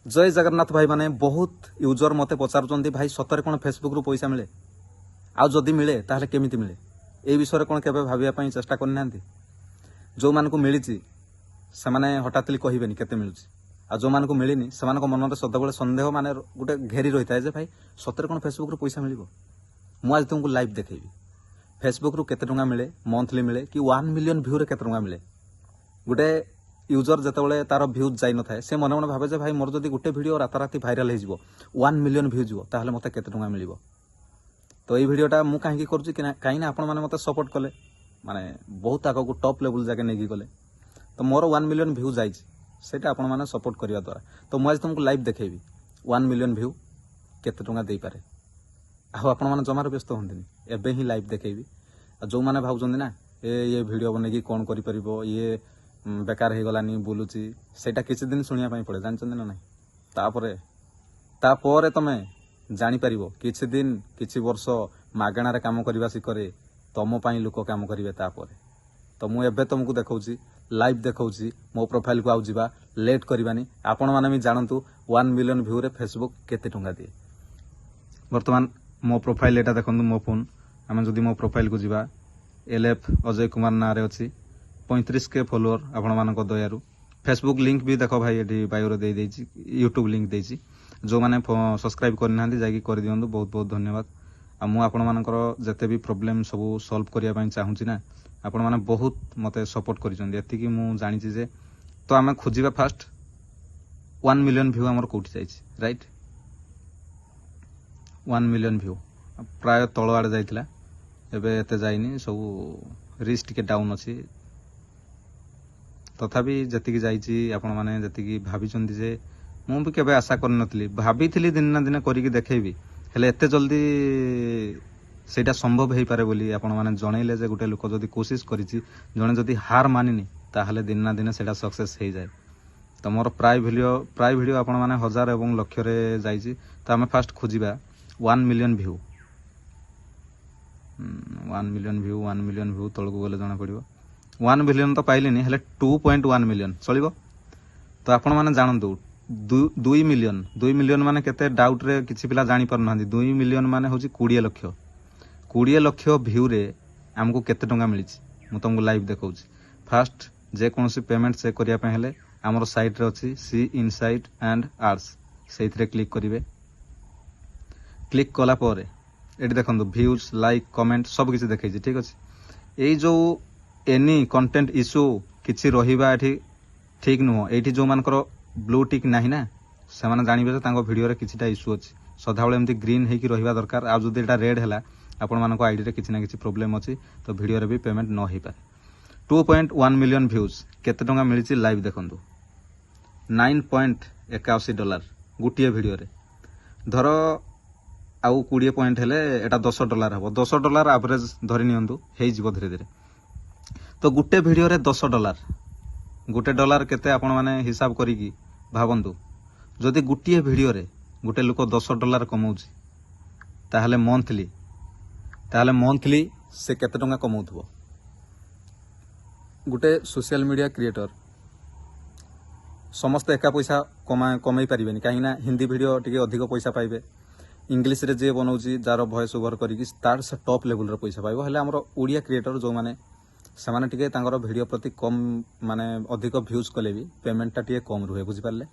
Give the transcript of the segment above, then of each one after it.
जय जगन्नाथ भाई माने बहुत यूजर मते पचारुचंदी भाई सतरे कोन फेसबुक रु पैसा मिले आ जदि मिले ताहले केमिति मिले ए विषय कोन केबे भाबिया पई चेष्टा करनांती जो मान को मिली से माने हठातली कहबेनी केते मिलुची आ जो मान को मिलिनी से मान को मन रे सदाबेले संदेह माने गुटे घेरी रहिता है जे भाई सतरे कोन फेसबुक रु पैसा मिलिबो मु आज तुमको लाइव देखेबी फेसबुक रु केते टंगा मिले मंथली मिले कि 1 मिलियन व्यू रे केते टंगा मिले गुटे यूजर जेतेबेले तार भ्यूज जाई न थाए से मन मन भाबे जे भाई मोर जदी गुटे वीडियो राताराती भाइराल हेजिवो 1 मिलियन व्यू जिवो ताहले मते केते टंगा मिलिबो तो ये वीडियोटा मु काहे की करछु कि काई ना आपण माने मते सपोर्ट कले माने बहुत आगो को टॉप लेवल जाके नेगी गले तो मोर 1 मिलियन व्यू जाई सेटा आपण माने सपोर्ट करिया द्वारा तो मु आज तुमको लाइव देखेबी 1 मिलियन व्यू केते टंगा देई पारे आ आपण माने जमार व्यस्त होंदिनी एबे ही लाइव देखेबी जो माने भाबुचंदी ना ये वीडियो बनेगी कोन करि परिबो ये बेकार हो गलानी बुलुची सेटा किछि दिन सुनिया पई पड़े जानचंदी ना नहीं तापरे तमे जानी परिबो किछि दिन किछि वर्ष मागणा रे काम करबा सिकरे तम पई लोक काम करिवे तापरे तो मु एबे तुमको देखौची लाइव देखौची मो प्रोफाइल को आउ जिबा लेट करबानी आपण माने भी जानंतु 1 मिलियन व्यू रे फेसबुक केते टंगा दिए वर्तमान मो प्रोफाइल एटा देखंतु मो फोन हम जदी मो प्रोफाइल को जिबा एलएफ अजय कुमार ना रे अछि 35 के फॉलोअर आपण मानको दयारु फेसबुक लिंक भी देखो भाई एठी बायो रे दे देछि यूट्यूब लिंक देछि जो माने सब्सक्राइब करनांती जाकी कर दियंतु बहुत बहुत धन्यवाद आ मु आपण मानकर जते भी प्रॉब्लम सब सॉल्व करिया पई चाहूची ना आपण माने बहुत मते सपोर्ट करिसंदी एति कि मु जानि छी जे तो आमे खोजिबा फास्ट 1 मिलियन व्यू हमर कोठी जाइछि राइट 1 मिलियन व्यू प्राय तळ आडे जाइतिला एबे एते जाइनी सब रिच टिके डाउन अछि तथापि जति जाइछि आपण माने जति भाबिचंदी जे मु भी केबे आशा कर नथली भाबिथिली दिन ना दिन करिकि देखेबी हेले एते जल्दी सेटा संभव हेई पारे बोली आपण माने जणैले जे गुटे लोक जदी कोशिश करिछि जणे जदी हार मानिनी ताहले दिन ना दिन सेटा सक्सेस हेई जाय तो मोर प्राय वीडियो आपण माने हजार एवं लक्ष रे जाइछि तो हमें फास्ट खोजिबा 1 मिलियन व्यू 1 मिलियन व्यू तळको गले जणा पड़िबो 1 मिलियन तो पाइलिनी हेले 2.1 मिलियन चलिबो तो आपण माने जानंतु 2 मिलियन माने केते डाउट रे किछि पिला जानि पर नहंदी 2 मिलियन माने होची 20 लक्ष व्यू रे हमको केते टंगा मिलिछि मु तुमको लाइव देखौछि फास्ट जे कोनसी पेमेंट चेक करिया पे हेले हमर साइट रे अछि सी इनसाइट एंड आर्ट्स सेइथरे क्लिक करिवे क्लिक कला परे एटी देखंतु व्यूज लाइक कमेंट सब किछि देखै छी ठीक अछि एई जो एनी कंटेंट इश्यू किछि रहिबा एठी ठीक नुह एठी जो मानकर ब्लू टिक नाही ना से माने जानिबे जे तांको वीडियो रे किछिटा इश्यू अछि सदाबेले एमती ग्रीन हेकी रहिबा दरकार आ जदि एटा रेड हैला आपण मानको आईडी रे किछि ना किछि प्रॉब्लम अछि तो वीडियो रे भी पेमेंट न हेई पारे 2.1 मिलियन व्यूज केते टंगा मिलिछि लाइव देखंतु 9.81 डॉलर गुटिए वीडियो रे धरो आउ 20 पॉइंट हेले एटा 10 डॉलर हबो 10 डॉलर एवरेज धरि नियंतु हेई जिवो धीरे धीरे तो गुटे वीडियो रे 10 डॉलर गुटे डॉलर केते आपण माने हिसाब करिकी भाबंतु जदि गुटिए वीडियो रे गुटे लोक 10 डॉलर कमाउछि ताहले मंथली से केते टंगा कमाउथबो गुटे सोशल मीडिया क्रिएटर समस्त एका पैसा कमाई पारिबेनी काहे ना हिंदी वीडियो टिके अधिक पैसा पाइबे इंग्लिश रे जे बनाउछि जार वॉइस ओवर करिकी तार से टॉप लेवल रे पैसा पाइबो हेले हमर ओडिया क्रिएटर जो माने से टिके तांकर वीडियो प्रति कम माने अधिक व्यूज कले भी पेमेंट टा टिके कम रुहे बुझी पारले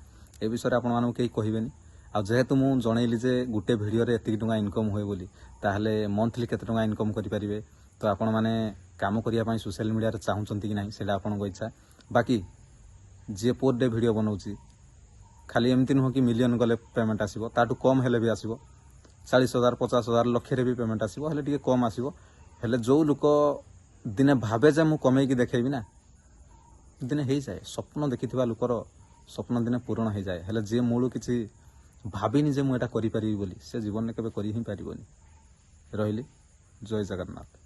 ए विषय आपण मानू केही कहिबेनी आ जेहेतु मु जणैली जे गुटे वीडियो रे एतिक टंगा इनकम होय बोली ताहले मंथली केते टंगा इनकम करि परिबे तो आपण माने काम करिया पई सोशल मीडिया रे चाहुचंती कि नाही सेटा आपनको इच्छा बाकी जे पर डे वीडियो बनाउची खाली एमती नुह कि मिलियन गले पेमेंट आसीबो ताटू कम हेले भी आसीबो 40,000 50,000 लक्ष रे भी पेमेंट आसीबो हेले टिके कम आसीबो हेले जो लोक दिने भाबे जे मु कमेई की देखेबी ना दिने हेई जाए स्वप्न देखिथिबा लोकर स्वप्न दिने पूर्ण हो जाए हेले जे मूलू किछि भाबिनी जे मु एटा करि परिबी बोली से जीवन में केबे करि ही परिबोनी रहिली जय जगन्नाथ।